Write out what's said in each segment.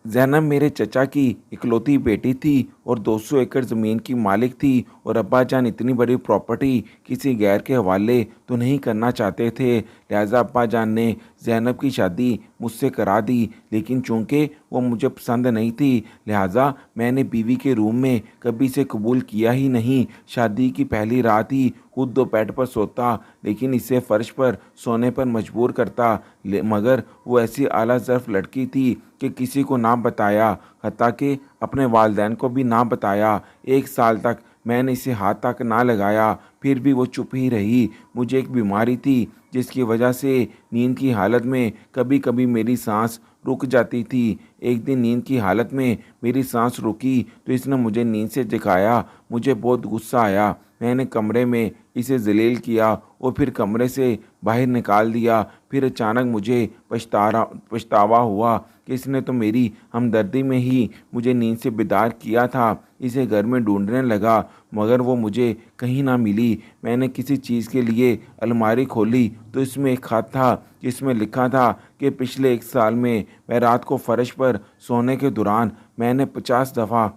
ज़ैनब मेरे चचा की इकलौती बेटी थी और 200 एकड़ ज़मीन की मालिक थी और अब्बा जान इतनी बड़ी प्रॉपर्टी किसी गैर के हवाले तो नहीं करना चाहते थे। लिहाजा अब्बा जान ने ज़ैनब की शादी मुझसे करा दी, लेकिन चूंकि वो मुझे पसंद नहीं थी, लिहाजा मैंने बीवी के रूम में कभी इसे कबूल किया ही नहीं। शादी की पहली रात ही खुद दो बेड पर सोता, लेकिन इसे फ़र्श पर सोने पर मजबूर करता। मगर वो ऐसी आला ज़र्फ़ लड़की थी कि किसी को ना बताया, हत्ता कि अपने वालिदैन को भी ना बताया। 1 साल तक मैंने इसे हाथ तक ना लगाया, फिर भी वो चुप ही रही। मुझे एक बीमारी थी जिसकी वजह से नींद की हालत में कभी कभी मेरी सांस रुक जाती थी। एक दिन नींद की हालत में मेरी सांस रुकी तो इसने मुझे नींद से जगाया। मुझे बहुत गुस्सा आया। मैंने कमरे में इसे जलील किया और फिर कमरे से बाहर निकाल दिया। फिर अचानक मुझे पछतावा हुआ कि इसने तो मेरी हमदर्दी में ही मुझे नींद से बेदार किया था। इसे घर में ढूंढने लगा, मगर वो मुझे कहीं ना मिली। मैंने किसी चीज़ के लिए अलमारी खोली तो इसमें एक खत था जिसमें लिखा था कि पिछले 1 साल में मैं रात को फर्श पर सोने के दौरान मैंने 50 दफ़ा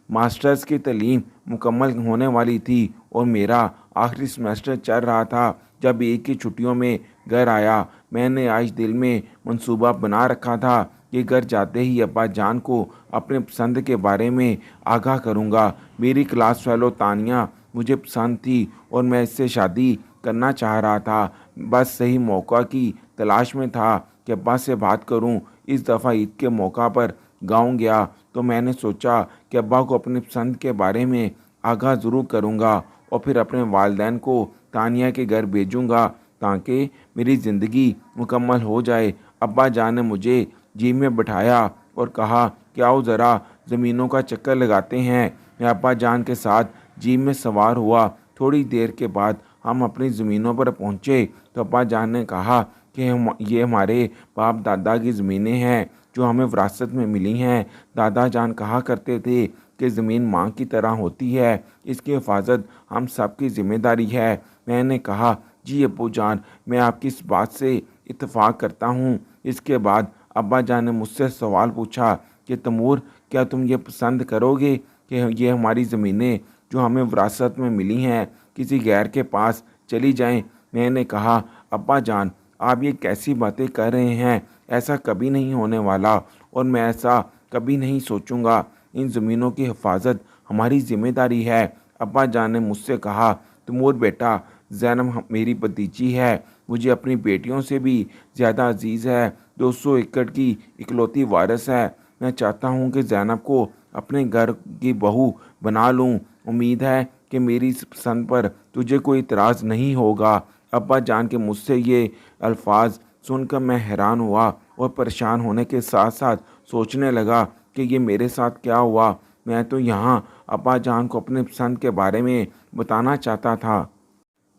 मास्टर्स की तालीम मुकम्मल होने वाली थी और मेरा आखिरी सेमेस्टर चल रहा था जब ईद की छुट्टियों में घर आया। मैंने आज दिल में मंसूबा बना रखा था कि घर जाते ही अब्बा जान को अपने पसंद के बारे में आगाह करूंगा। मेरी क्लास फेलो तानिया मुझे पसंद थी और मैं इससे शादी करना चाह रहा था। बस सही मौका की तलाश में था कि अब्बा से बात करूं। इस दफ़ा ईद के मौका पर गाँव गया तो मैंने सोचा कि अब्बा को अपनी पसंद के बारे में आगाह ज़रूर करूँगा और फिर अपने वालिदैन को तानिया के घर भेजूँगा ताकि मेरी ज़िंदगी मुकम्मल हो जाए। अब्बा जान ने मुझे जिम में बिठाया और कहा कि आओ ज़रा ज़मीनों का चक्कर लगाते हैं। मैं अब्बा जान के साथ जिम में सवार हुआ। थोड़ी देर के बाद हम अपनी ज़मीनों पर पहुँचे तो अब्बा जान ने कहा कि ये हमारे बाप दादा की ज़मीनें हैं जो हमें विरासत में मिली हैं। दादा जान कहा करते थे कि ज़मीन माँ की तरह होती है, इसकी हिफाजत हम सब की जिम्मेदारी है। मैंने कहा, जी अब्बू जान, मैं आपकी इस बात से इत्तेफाक करता हूँ। इसके बाद अब्बा जान ने मुझसे सवाल पूछा कि तैमूर, क्या तुम ये पसंद करोगे कि ये हमारी ज़मीनें जो हमें विरासत में मिली हैं किसी गैर के पास चली जाएं? मैंने कहा, अब्बा जान, आप ये कैसी बातें कर रहे हैं? ऐसा कभी नहीं होने वाला और मैं ऐसा कभी नहीं सोचूंगा। इन ज़मीनों की हिफाजत हमारी जिम्मेदारी है। अब्बा जान ने मुझसे कहा, तैमूर बेटा, ज़ैनब मेरी भतीजी है, मुझे अपनी बेटियों से भी ज़्यादा अजीज़ है। 200 एकड़ की इकलौती वारिस है। मैं चाहता हूँ कि ज़ैनब को अपने घर की बहू बना लूँ। उम्मीद है कि मेरी इस पसंद पर तुझे कोई इतराज़ नहीं होगा। अब्बा जान के मुझसे ये अल्फाज सुनकर मैं हैरान हुआ और परेशान होने के साथ साथ सोचने लगा कि ये मेरे साथ क्या हुआ। मैं तो यहाँ अब्बा जान को अपने पसंद के बारे में बताना चाहता था,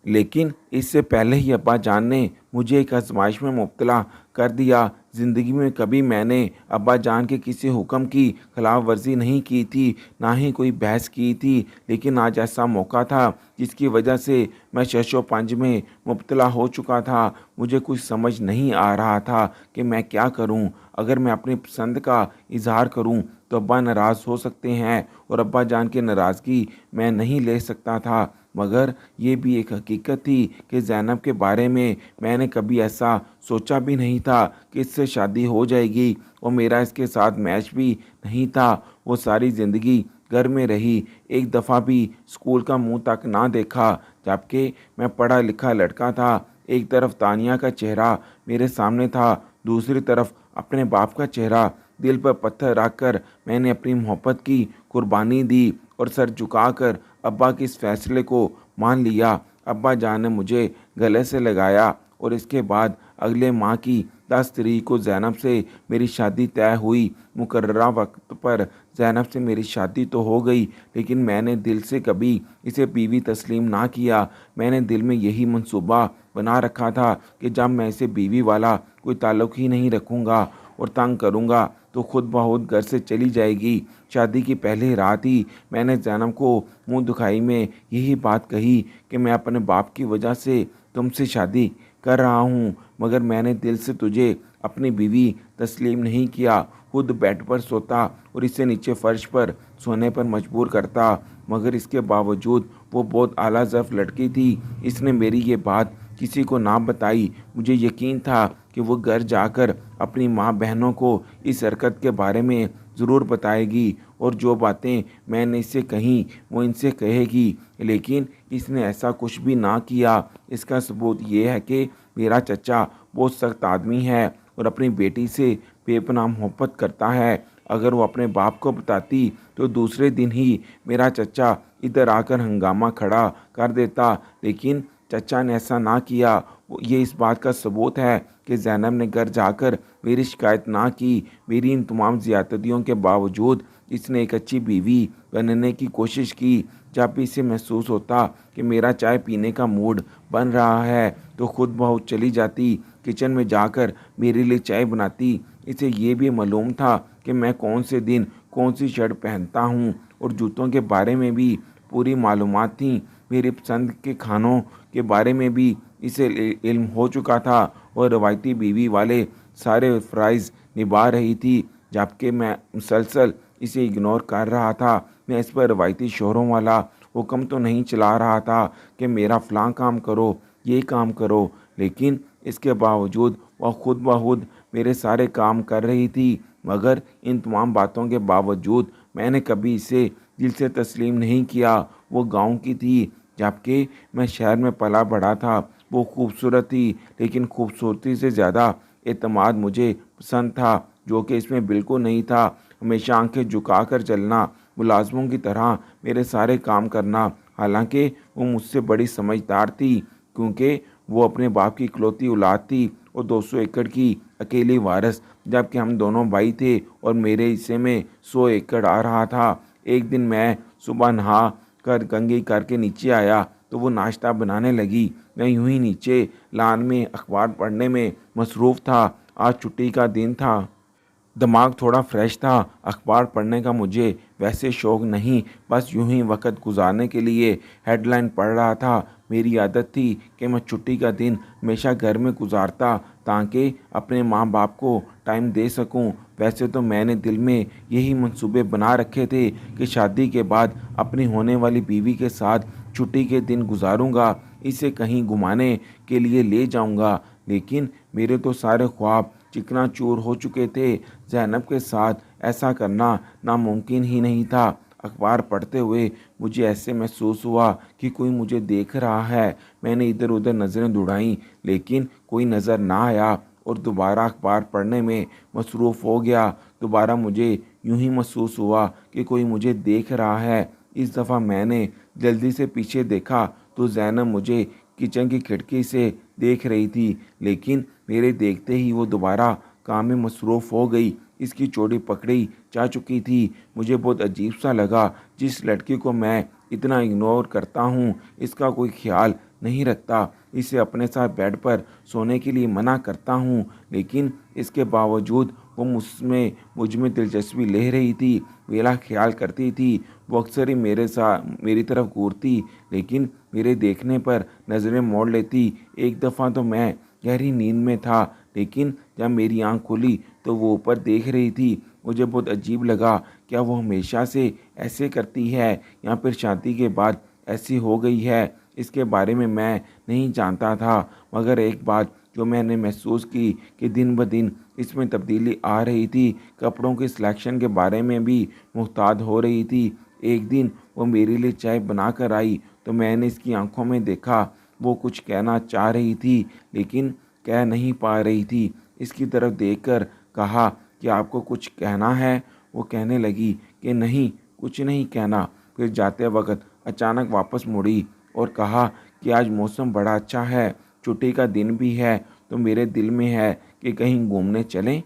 लेकिन इससे पहले ही अब्बा जान ने मुझे एक आजमाइश में मुब्तला कर दिया। ज़िंदगी में कभी मैंने अब्बा जान के किसी हुक्म की खिलाफ वर्जी नहीं की थी, ना ही कोई बहस की थी, लेकिन आज ऐसा मौका था जिसकी वजह से मैं शशो पंज में मुब्तला हो चुका था। मुझे कुछ समझ नहीं आ रहा था कि मैं क्या करूं। अगर मैं अपनी पसंद का इजहार करूं तो अब्बा नाराज़ हो सकते हैं और अब्बा जान की नाराज़गी मैं नहीं ले सकता था। मगर ये भी एक हकीकत थी कि ज़ैनब के बारे में मैंने कभी ऐसा सोचा भी नहीं था कि इससे शादी हो जाएगी और मेरा इसके साथ मैच भी नहीं था। वो सारी ज़िंदगी घर में रही, एक दफ़ा भी स्कूल का मुंह तक ना देखा, जबकि मैं पढ़ा लिखा लड़का था। एक तरफ तानिया का चेहरा मेरे सामने था, दूसरी तरफ अपने बाप का चेहरा। दिल पर पत्थर रखकर मैंने अपनी मोहब्बत की कुर्बानी दी और सर झुकाकर अब्बा के इस फैसले को मान लिया। अब्बा जान ने मुझे गले से लगाया और इसके बाद अगले माह की 10 तारीख को ज़ैनब से मेरी शादी तय हुई। मुकर्ररा वक्त पर ज़ैनब से मेरी शादी तो हो गई, लेकिन मैंने दिल से कभी इसे बीवी तस्लीम ना किया। मैंने दिल में यही मंसूबा बना रखा था कि जब मैं इसे बीवी वाला कोई ताल्लुक़ ही नहीं रखूँगा और तंग करूँगा तो खुद ब खुद घर से चली जाएगी। शादी की पहली रात ही मैंने ज़ैनब को मुंह दुखाई में यही बात कही कि मैं अपने बाप की वजह से तुमसे शादी कर रहा हूँ, मगर मैंने दिल से तुझे अपनी बीवी तस्लीम नहीं किया। खुद बेड पर सोता और इसे नीचे फर्श पर सोने पर मजबूर करता। मगर इसके बावजूद वो बहुत आला ज़र्फ़ लड़की थी। इसने मेरी ये बात किसी को ना बताई। मुझे यकीन था कि वो घर जाकर अपनी माँ बहनों को इस हरकत के बारे में ज़रूर बताएगी और जो बातें मैंने इससे कहीं वो इनसे कहेगी। लेकिन इसने ऐसा कुछ भी ना किया। इसका सबूत ये है कि मेरा चचा बहुत सख्त आदमी है और अपनी बेटी से बेपनाह मोहब्बत करता है। अगर वो अपने बाप को बताती तो दूसरे दिन ही मेरा चचा इधर आकर हंगामा खड़ा कर देता। लेकिन चचा ने ऐसा ना किया। ये इस बात का सबूत है कि ज़ैनब ने घर जाकर मेरी शिकायत ना की। मेरी इन तमाम ज़्यादतियों के बावजूद इसने एक अच्छी बीवी बनने की कोशिश की। जब भी इसे महसूस होता कि मेरा चाय पीने का मूड बन रहा है तो खुद ब खुद चली जाती, किचन में जाकर मेरे लिए चाय बनाती। इसे ये भी मालूम था कि मैं कौन से दिन कौन सी शर्ट पहनता हूँ और जूतों के बारे में भी पूरी मालूमात थी। मेरी पसंद के खानों के बारे में भी इसे इल्म हो चुका था और रवायती बीवी वाले सारे फ़राइज़ निभा रही थी, जबकि मैं मुसलसल इसे इग्नोर कर रहा था। मैं इस पर रवायती शोहरों वाला हुक्म तो नहीं चला रहा था कि मेरा फ़लाँ काम करो, ये काम करो, लेकिन इसके बावजूद वह खुद ब खुद मेरे सारे काम कर रही थी। मगर इन तमाम बातों के बावजूद मैंने कभी इसे दिल से तस्लीम नहीं किया। वो गाँव की थी, जबकि मैं शहर में पला बढ़ा था। वो खूबसूरत थी, लेकिन खूबसूरती से ज़्यादा एतमाद मुझे पसंद था, जो कि इसमें बिल्कुल नहीं था। हमेशा आंखें झुकाकर चलना, मुलाज़मों की तरह मेरे सारे काम करना। हालांकि वो मुझसे बड़ी समझदार थी, क्योंकि वो अपने बाप की इकलौती औलाद थी और 200 एकड़ की अकेली वारिस, जबकि हम दोनों भाई थे और मेरे हिस्से में 100 एकड़ आ रहा था। एक दिन मैं सुबह नहा कर कंघी करके नीचे आया तो वो नाश्ता बनाने लगी। मैं यूं ही नीचे लान में अखबार पढ़ने में मसरूफ़ था। आज छुट्टी का दिन था, दिमाग थोड़ा फ्रेश था। अखबार पढ़ने का मुझे वैसे शौक़ नहीं, बस यूं ही वक्त गुजारने के लिए हेडलाइन पढ़ रहा था। मेरी आदत थी कि मैं छुट्टी का दिन हमेशा घर में गुजारता ताकि अपने माँ बाप को टाइम दे सकूं। वैसे तो मैंने दिल में यही मंसूबे बना रखे थे कि शादी के बाद अपनी होने वाली बीवी के साथ छुट्टी के दिन गुजारूंगा, इसे कहीं घुमाने के लिए ले जाऊंगा। लेकिन मेरे तो सारे ख्वाब चिकनाचूर हो चुके थे। ज़ैनब के साथ ऐसा करना नामुमकिन ही नहीं था। अखबार पढ़ते हुए मुझे ऐसे महसूस हुआ कि कोई मुझे देख रहा है। मैंने इधर उधर नज़रें दौड़ाईं, लेकिन कोई नज़र ना आया और दोबारा अखबार पढ़ने में मसरूफ़ हो गया। दोबारा मुझे यूं ही महसूस हुआ कि कोई मुझे देख रहा है। इस दफ़ा मैंने जल्दी से पीछे देखा तो ज़ैनब मुझे किचन की खिड़की से देख रही थी, लेकिन मेरे देखते ही वो दोबारा काम में मसरूफ़ हो गई। इसकी चोटी पकड़ी जा चुकी थी। मुझे बहुत अजीब सा लगा। जिस लड़की को मैं इतना इग्नोर करता हूँ, इसका कोई ख्याल नहीं रखता, इसे अपने साथ बेड पर सोने के लिए मना करता हूँ, लेकिन इसके बावजूद वो मुझ में दिलचस्पी ले रही थी, मेरा ख्याल करती थी। वो अक्सर ही मेरी तरफ घूरती, लेकिन मेरे देखने पर नज़रें मोड़ लेती। एक दफ़ा तो मैं गहरी नींद में था, लेकिन जब मेरी आंख खुली तो वो ऊपर देख रही थी। मुझे बहुत अजीब लगा। क्या वो हमेशा से ऐसे करती है या फिर शादी के बाद ऐसी हो गई है? इसके बारे में मैं नहीं जानता था, मगर एक बात जो मैंने महसूस की कि दिन ब दिन इसमें तब्दीली आ रही थी। कपड़ों के सिलेक्शन के बारे में भी मुहतात हो रही थी। एक दिन वो मेरे लिए चाय बना कर आई तो मैंने इसकी आंखों में देखा। वो कुछ कहना चाह रही थी, लेकिन कह नहीं पा रही थी। इसकी तरफ देखकर कहा कि आपको कुछ कहना है? वो कहने लगी कि नहीं, कुछ नहीं कहना। फिर जाते वक्त अचानक वापस मुड़ी और कहा कि आज मौसम बड़ा अच्छा है, छुट्टी का दिन भी है, तो मेरे दिल में है कि कहीं घूमने चलें।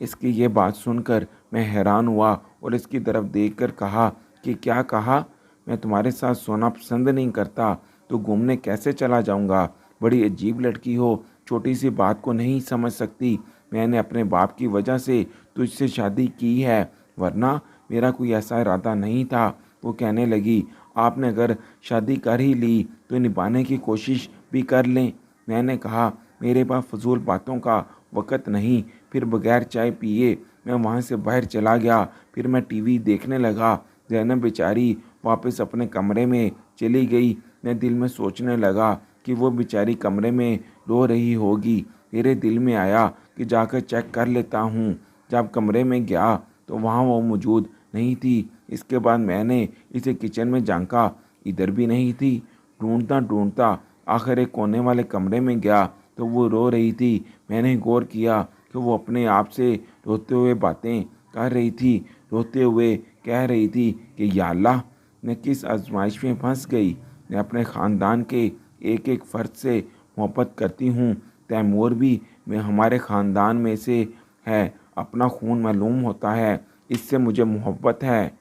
इसकी ये बात सुनकर मैं हैरान हुआ और इसकी तरफ देखकर कहा कि क्या कहा? मैं तुम्हारे साथ सोना पसंद नहीं करता, तो घूमने कैसे चला जाऊंगा? बड़ी अजीब लड़की हो, छोटी सी बात को नहीं समझ सकती। मैंने अपने बाप की वजह से तुझसे शादी की है, वरना मेरा कोई ऐसा इरादा नहीं था। वो कहने लगी, आपने अगर शादी कर ही ली तो निभाने की कोशिश भी कर लें। मैंने कहा, मेरे पास फजूल बातों का वक़्त नहीं, फिर बगैर चाय पिए मैं वहाँ से बाहर चला गया। फिर मैं टीवी देखने लगा। ज़ैनब बेचारी वापस अपने कमरे में चली गई। मैं दिल में सोचने लगा कि वो बेचारी कमरे में रो रही होगी। मेरे दिल में आया कि जाकर चेक कर लेता हूँ। जब कमरे में गया तो वहाँ वो मौजूद नहीं थी। इसके बाद मैंने इसे किचन में झांका, इधर भी नहीं थी। ढूंढता ढूंढता आखिर एक कोने वाले कमरे में गया तो वो रो रही थी। मैंने गौर किया कि वो अपने आप से रोते हुए बातें कर रही थी। रोते हुए कह रही थी कि या अल्लाह, मैं किस आजमाइश में फंस गई। मैं अपने ख़ानदान के एक एक फ़र्द से मोहब्बत करती हूँ। तैमूर भी मैं हमारे ख़ानदान में से है, अपना खून मालूम होता है, इससे मुझे मोहब्बत है।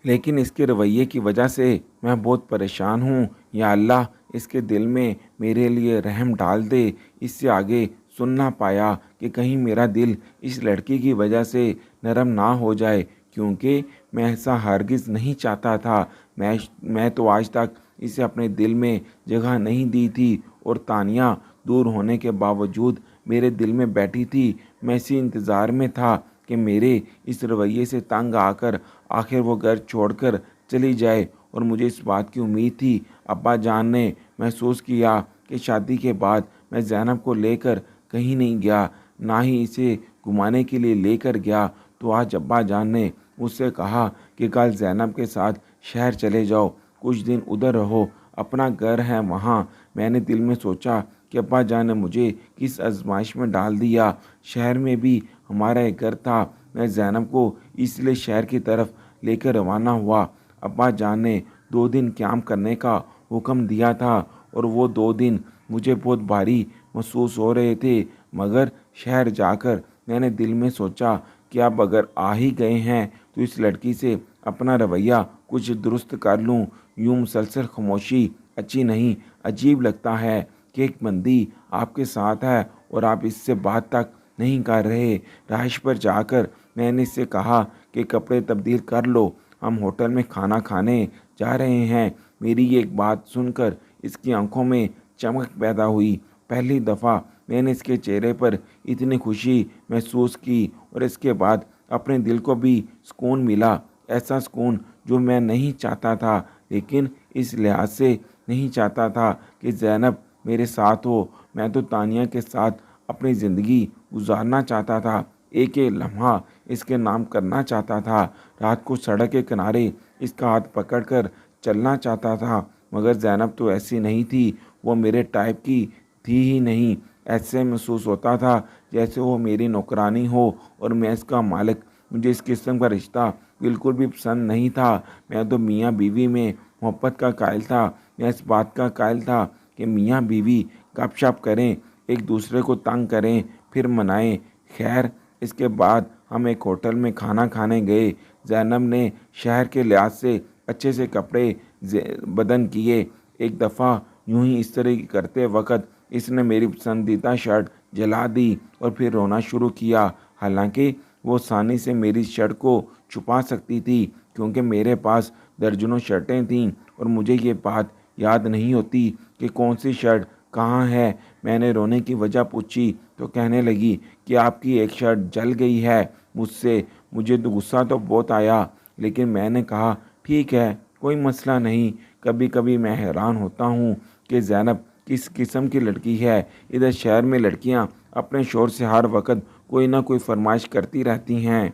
लेकिन इसके रवैये की वजह से मैं बहुत परेशान हूँ। या अल्लाह, इसके दिल में मेरे लिए रहम डाल दे। इससे आगे सुन ना पाया कि कहीं मेरा दिल इस लड़की की वजह से नरम ना हो जाए, क्योंकि मैं ऐसा हरगिज़ नहीं चाहता था। मैं तो आज तक इसे अपने दिल में जगह नहीं दी थी, और तानिया दूर होने के बावजूद मेरे दिल में बैठी थी। मैं इसी इंतज़ार में था कि मेरे इस रवैये से तंग आकर आखिर वो घर छोड़कर चली जाए, और मुझे इस बात की उम्मीद थी। अब्बा जान ने महसूस किया कि शादी के बाद मैं ज़ैनब को लेकर कहीं नहीं गया, ना ही इसे घुमाने के लिए लेकर गया। तो आज अब्बा जान ने मुझसे कहा कि कल ज़ैनब के साथ शहर चले जाओ, कुछ दिन उधर रहो, अपना घर है वहाँ। मैंने दिल में सोचा कि अब्बा जान ने मुझे किस आजमाइश में डाल दिया। शहर में भी हमारा एक घर था। मैं ज़ैनब को इसलिए शहर की तरफ लेकर रवाना हुआ। अब्बा जान ने 2 दिन क़याम करने का हुक्म दिया था, और वो 2 दिन मुझे बहुत भारी महसूस हो रहे थे। मगर शहर जाकर मैंने दिल में सोचा कि अब अगर आ ही गए हैं तो इस लड़की से अपना रवैया कुछ दुरुस्त कर लूँ। यूँ मुसलसल खामोशी अच्छी नहीं, अजीब लगता है कि एक बंदी आपके साथ है और आप इससे बात तक नहीं कर रहे। रहाइश पर जाकर मैंने इससे कहा कि कपड़े तब्दील कर लो, हम होटल में खाना खाने जा रहे हैं। मेरी ये एक बात सुनकर इसकी आंखों में चमक पैदा हुई। पहली दफ़ा मैंने इसके चेहरे पर इतनी खुशी महसूस की, और इसके बाद अपने दिल को भी सुकून मिला। ऐसा सुकून जो मैं नहीं चाहता था, लेकिन इस लिहाज से नहीं चाहता था कि ज़ैनब मेरे साथ हो। मैं तो तानिया के साथ अपनी ज़िंदगी गुजारना चाहता था, एक एक लम्हा इसके नाम करना चाहता था। रात को सड़क के किनारे इसका हाथ पकड़कर चलना चाहता था। मगर ज़ैनब तो ऐसी नहीं थी, वो मेरे टाइप की थी ही नहीं। ऐसे महसूस होता था जैसे वो मेरी नौकरानी हो और मैं इसका मालिक। मुझे इस किस्म का रिश्ता बिल्कुल भी पसंद नहीं था। मैं तो मियाँ बीवी में मोहब्बत का कायल था। मैं इस बात का कायल था कि मियाँ बीवी गपशप करें, एक दूसरे को तंग करें, फिर मनाएं। खैर, इसके बाद हम एक होटल में खाना खाने गए। ज़ैनब ने शहर के लिहाज से अच्छे से कपड़े बदन किए। एक दफ़ा यूं ही इस तरह करते वक्त इसने मेरी पसंदीदा शर्ट जला दी और फिर रोना शुरू किया। हालांकि वो आसानी से मेरी शर्ट को छुपा सकती थी, क्योंकि मेरे पास दर्जनों शर्टें थीं और मुझे ये बात याद नहीं होती कि कौन सी शर्ट कहाँ है। मैंने रोने की वजह पूछी तो कहने लगी कि आपकी एक शर्ट जल गई है मुझसे। मुझे तो गुस्सा तो बहुत आया, लेकिन मैंने कहा ठीक है, कोई मसला नहीं। कभी कभी मैं हैरान होता हूँ कि ज़ैनब किस किस्म की लड़की है। इधर शहर में लड़कियाँ अपने शोर से हर वक्त कोई ना कोई फरमाइश करती रहती हैं,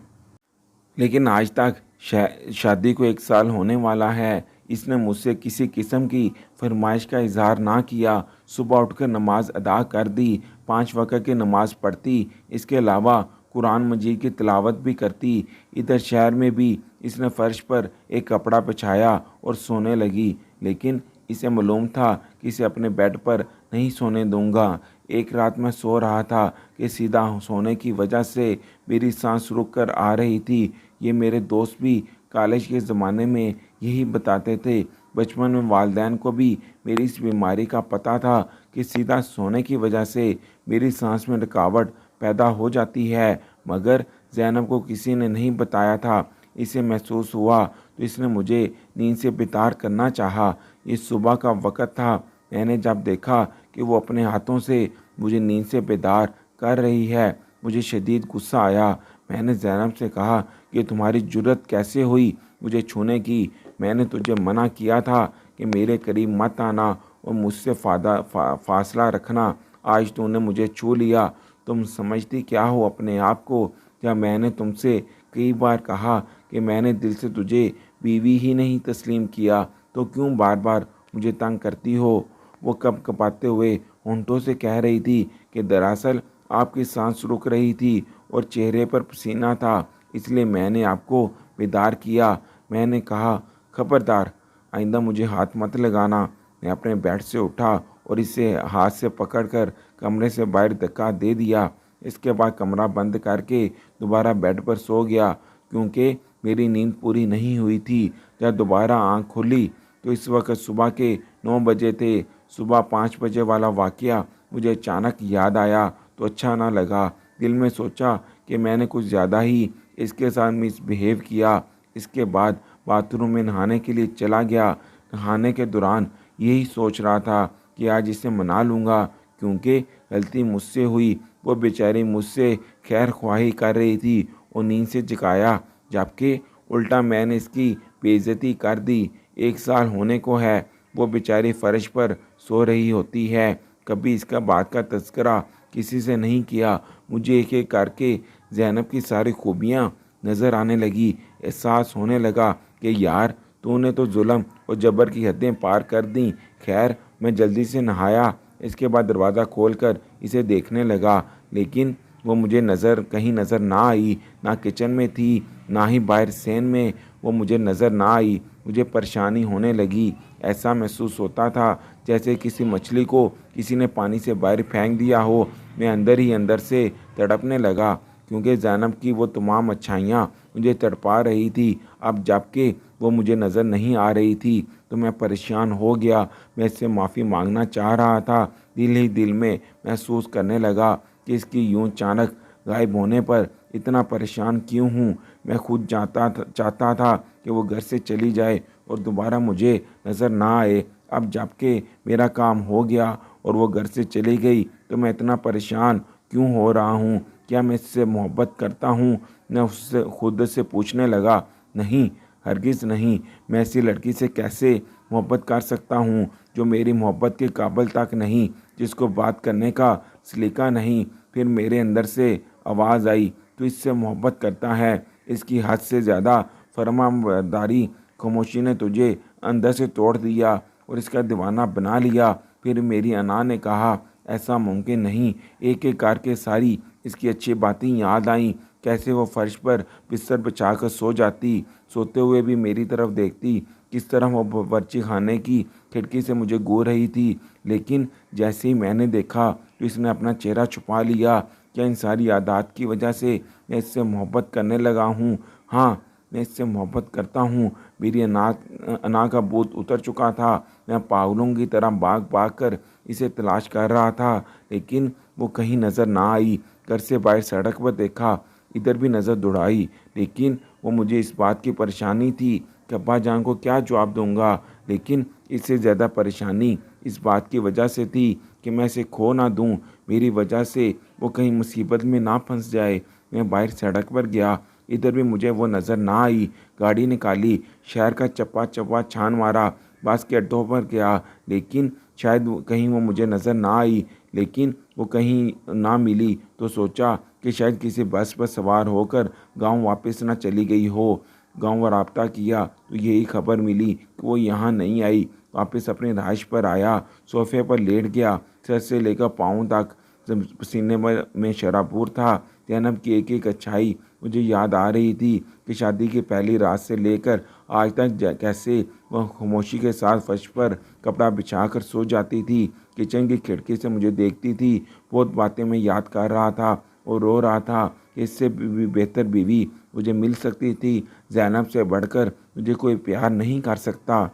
लेकिन आज तक शादी को 1 साल होने वाला है, इसने मुझसे किसी किस्म की फरमाइश का इजहार ना किया। सुबह उठकर नमाज अदा कर दी, 5 वक्त की नमाज पढ़ती, इसके अलावा कुरान मजीद की तिलावत भी करती। इधर शहर में भी इसने फर्श पर एक कपड़ा बिछाया और सोने लगी, लेकिन इसे मालूम था कि इसे अपने बेड पर नहीं सोने दूंगा। एक रात मैं सो रहा था कि सीधा सोने की वजह से मेरी सांस रुक कर आ रही थी। ये मेरे दोस्त भी कॉलेज के ज़माने में यही बताते थे। बचपन में वालिदैन को भी मेरी इस बीमारी का पता था कि सीधा सोने की वजह से मेरी सांस में रुकावट पैदा हो जाती है, मगर ज़ैनब को किसी ने नहीं बताया था। इसे महसूस हुआ तो इसने मुझे नींद से बेदार करना चाहा। ये सुबह का वक़्त था। मैंने जब देखा कि वो अपने हाथों से मुझे नींद से बेदार कर रही है, मुझे शदीद गुस्सा आया। मैंने ज़ैनब से कहा कि तुम्हारी जुर्रत कैसे हुई मुझे छूने की? मैंने तुझे मना किया था कि मेरे करीब मत आना और मुझसे फासला रखना। आज तूने मुझे छू लिया। तुम समझती क्या हो अपने आप को? जब मैंने तुमसे कई बार कहा कि मैंने दिल से तुझे बीवी ही नहीं तस्लीम किया, तो क्यों बार बार मुझे तंग करती हो? वो कँपाते हुए होंठों से कह रही थी कि दरअसल आपकी सांस रुक रही थी और चेहरे पर पसीना था, इसलिए मैंने आपको बेदार किया। मैंने कहा, खबरदार, आइंदा मुझे हाथ मत लगाना। मैं अपने बेड से उठा और इसे हाथ से पकड़कर कमरे से बाहर धक्का दे दिया। इसके बाद कमरा बंद करके दोबारा बेड पर सो गया, क्योंकि मेरी नींद पूरी नहीं हुई थी। जब दोबारा आँख खोली तो इस वक्त सुबह के 9 बजे थे। सुबह 5 बजे वाला वाक़या मुझे अचानक याद आया तो अच्छा ना लगा। दिल में सोचा कि मैंने कुछ ज़्यादा ही इसके साथ मिसबिहेव किया। इसके बाद बाथरूम में नहाने के लिए चला गया। नहाने के दौरान यही सोच रहा था कि आज इसे मना लूँगा, क्योंकि गलती मुझसे हुई। वो बेचारी मुझसे खैर ख्वाही कर रही थी और नींद से जगाया, जबकि उल्टा मैंने इसकी बेइज्जती कर दी। 1 साल होने को है, वो बेचारी फर्श पर सो रही होती है। कभी इसका बात का तज़किरा किसी से नहीं किया। मुझे एक एक करके ज़ैनब की सारी खूबियाँ नज़र आने लगी। एहसास होने लगा कि यार, तूने तो जुल्म और जबर की हदें पार कर दी। खैर, मैं जल्दी से नहाया। इसके बाद दरवाज़ा खोलकर इसे देखने लगा, लेकिन वो मुझे कहीं नज़र ना आई। ना किचन में थी, ना ही बाहर सैन में। वो मुझे नज़र ना आई। मुझे परेशानी होने लगी। ऐसा महसूस होता था जैसे किसी मछली को किसी ने पानी से बाहर फेंक दिया हो। मैं अंदर ही अंदर से तड़पने लगा, क्योंकि ज़ैनब की वो तमाम अच्छाइयाँ मुझे तड़पा रही थी। अब जबकि वो मुझे नज़र नहीं आ रही थी तो मैं परेशान हो गया। मैं इससे माफ़ी मांगना चाह रहा था। दिल ही दिल में महसूस करने लगा कि इसकी यूं अचानक गायब होने पर इतना परेशान क्यों हूँ। मैं खुद चाहता था कि वो घर से चली जाए और दोबारा मुझे नज़र ना आए। अब जबकि मेरा काम हो गया और वो घर से चली गई तो मैं इतना परेशान क्यों हो रहा हूँ? क्या मैं इससे मोहब्बत करता हूँ? मैं उससे खुद से पूछने लगा। नहीं, हरगिज़ नहीं। मैं ऐसी लड़की से कैसे मोहब्बत कर सकता हूँ जो मेरी मोहब्बत के काबिल तक नहीं, जिसको बात करने का सलीका नहीं। फिर मेरे अंदर से आवाज़ आई, तू इससे मोहब्बत करता है? इसकी हद से ज़्यादा फरमाबरदारी खामोशी ने तुझे अंदर से तोड़ दिया और इसका दीवाना बना लिया। फिर मेरी अना ने कहा, ऐसा मुमकिन नहीं। एक एक करके सारी इसकी अच्छी बातें याद आईं। कैसे वो फर्श पर बिस्तर बिछाकर सो जाती, सोते हुए भी मेरी तरफ देखती। किस तरह वो बावर्ची खाने की खिड़की से मुझे घूर रही थी। लेकिन जैसे ही मैंने देखा तो इसने अपना चेहरा छुपा लिया। क्या इन सारी आदत की वजह से मैं इससे मोहब्बत करने लगा हूँ? हाँ, मैं इससे मोहब्बत करता हूँ। मेरी अना का भूत उतर चुका था। मैं पागलों की तरह भाग भाग कर इसे तलाश कर रहा था, लेकिन वो कहीं नज़र ना आई। घर से बाहर सड़क पर देखा, इधर भी नज़र दौड़ाई, लेकिन वो मुझे इस बात की परेशानी थी कि अब्बा जान को क्या जवाब दूंगा। लेकिन इससे ज़्यादा परेशानी इस बात की वजह से थी कि मैं इसे खो ना दूं। मेरी वजह से वो कहीं मुसीबत में ना फंस जाए। मैं बाहर सड़क पर गया, इधर भी मुझे वो नज़र ना आई। गाड़ी निकाली, शहर का चप्पा चप्पा छान मारा, बस के अड्डों पर गया, लेकिन शायद कहीं वो मुझे नज़र ना आई। लेकिन वो कहीं ना मिली तो सोचा कि शायद किसी बस पर सवार होकर गांव वापस ना चली गई हो। गांव रब्ता किया तो यही खबर मिली कि वो यहाँ नहीं आई। वापस अपनी रहाइश पर आया, सोफे पर लेट गया। सर से लेकर पाँव तक पसीने में शराबूर था। ज़ैनब की एक एक अच्छाई मुझे याद आ रही थी कि शादी की पहली रात से लेकर आज तक कैसे वह खामोशी के साथ फर्श पर कपड़ा बिछाकर सो जाती थी, किचन की खिड़की से मुझे देखती थी। बहुत बातें मैं याद कर रहा था और रो रहा था कि इससे भी बेहतर बीवी मुझे मिल सकती थी। ज़ैनब से बढ़कर मुझे कोई प्यार नहीं कर सकता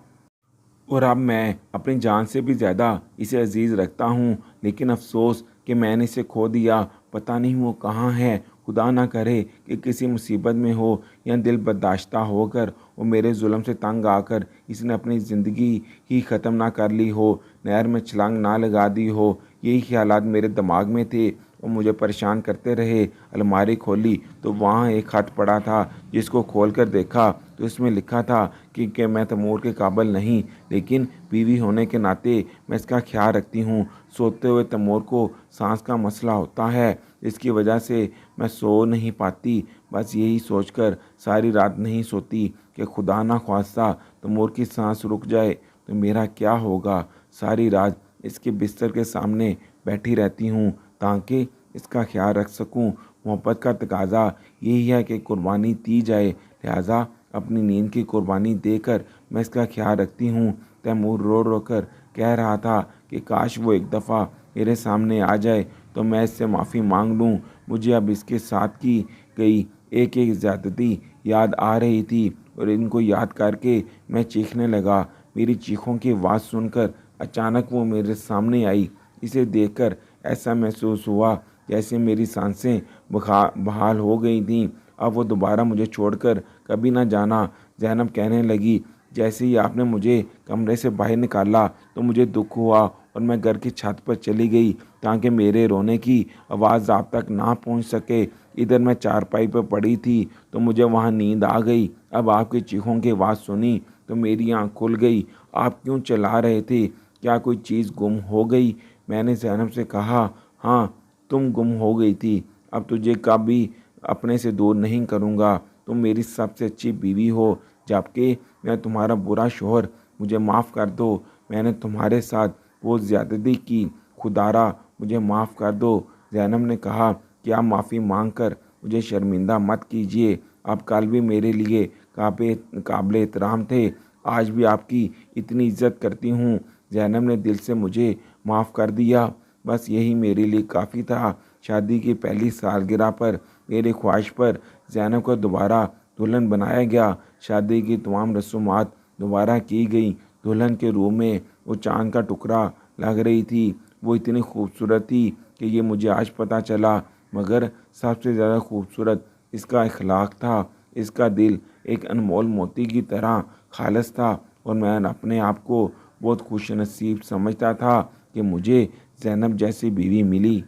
और अब मैं अपनी जान से भी ज़्यादा इसे अजीज़ रखता हूँ। लेकिन अफसोस कि मैंने इसे खो दिया। पता नहीं वो कहाँ है। खुदा ना करे कि किसी मुसीबत में हो या दिल बर्दाश्ता होकर वो मेरे जुल्म से तंग आकर इसने अपनी ज़िंदगी ही ख़त्म ना कर ली हो, नहर में छलांग ना लगा दी हो। यही ख्यालात मेरे दिमाग में थे वो मुझे परेशान करते रहे। अलमारी खोली तो वहाँ एक खत पड़ा था, जिसको खोलकर देखा तो इसमें लिखा था कि मैं तैमूर के काबिल नहीं, लेकिन बीवी होने के नाते मैं इसका ख्याल रखती हूँ। सोते हुए तैमूर को सांस का मसला होता है, इसकी वजह से मैं सो नहीं पाती। बस यही सोचकर सारी रात नहीं सोती कि खुदा ना ख्वास्ता तैमूर की सांस रुक जाए तो मेरा क्या होगा। सारी रात इसके बिस्तर के सामने बैठी रहती हूँ ताकि इसका ख्याल रख सकूँ। मोहब्बत का तकाजा यही है कि कुर्बानी दी जाए, लिहाजा अपनी नींद की कुर्बानी देकर मैं इसका ख्याल रखती हूँ। तैमूर रो रो कर कह रहा था कि काश वो एक दफ़ा मेरे सामने आ जाए तो मैं इससे माफ़ी मांग लूँ। मुझे अब इसके साथ की गई एक एक ज़्यादती याद आ रही थी और इनको याद करके मैं चीखने लगा। मेरी चीखों की आवाज़ सुनकर अचानक वो मेरे सामने आई। इसे देखकर ऐसा महसूस हुआ जैसे मेरी सांसें बहाल हो गई थीं। अब वो दोबारा मुझे छोड़कर कभी ना जाना। ज़ैनब कहने लगी, जैसे ही आपने मुझे कमरे से बाहर निकाला तो मुझे दुख हुआ और मैं घर की छत पर चली गई ताकि मेरे रोने की आवाज़ आप तक ना पहुंच सके। इधर मैं चारपाई पर पड़ी थी तो मुझे वहां नींद आ गई। अब आपकी चीखों की आवाज़ सुनी तो मेरी आँख खुल गई। आप क्यों चला रहे थे? क्या कोई चीज़ गुम हो गई? मैंने ज़ैनब से कहा, हाँ, तुम गुम हो गई थी। अब तुझे कभी अपने से दूर नहीं करूँगा। तुम मेरी सबसे अच्छी बीवी हो, जबकि मैं तुम्हारा बुरा शौहर। मुझे माफ़ कर दो, मैंने तुम्हारे साथ वो ज़्यादती की। खुदारा मुझे माफ़ कर दो। ज़ैनब ने कहा कि आप माफ़ी मांग कर मुझे शर्मिंदा मत कीजिए। आप कल भी मेरे लिए काबिल एहतराम थे, आज भी आपकी इतनी इज्जत करती हूँ। ज़ैनब ने दिल से मुझे माफ़ कर दिया। बस यही मेरे लिए काफ़ी था। शादी की पहली सालगिरह पर मेरी ख्वाहिश पर ज़ैनब को दोबारा दुल्हन बनाया गया। शादी की तमाम रसूमात दोबारा की गई। दुल्हन के रूप में वो चाँद का टुकड़ा लग रही थी। वो इतनी खूबसूरत थी कि ये मुझे आज पता चला, मगर सबसे ज़्यादा खूबसूरत इसका अखलाक था। इसका दिल एक अनमोल मोती की तरह खालिस था और मैं अपने आप को बहुत खुशनसीब समझता था कि मुझे ज़ैनब जैसी बीवी मिली।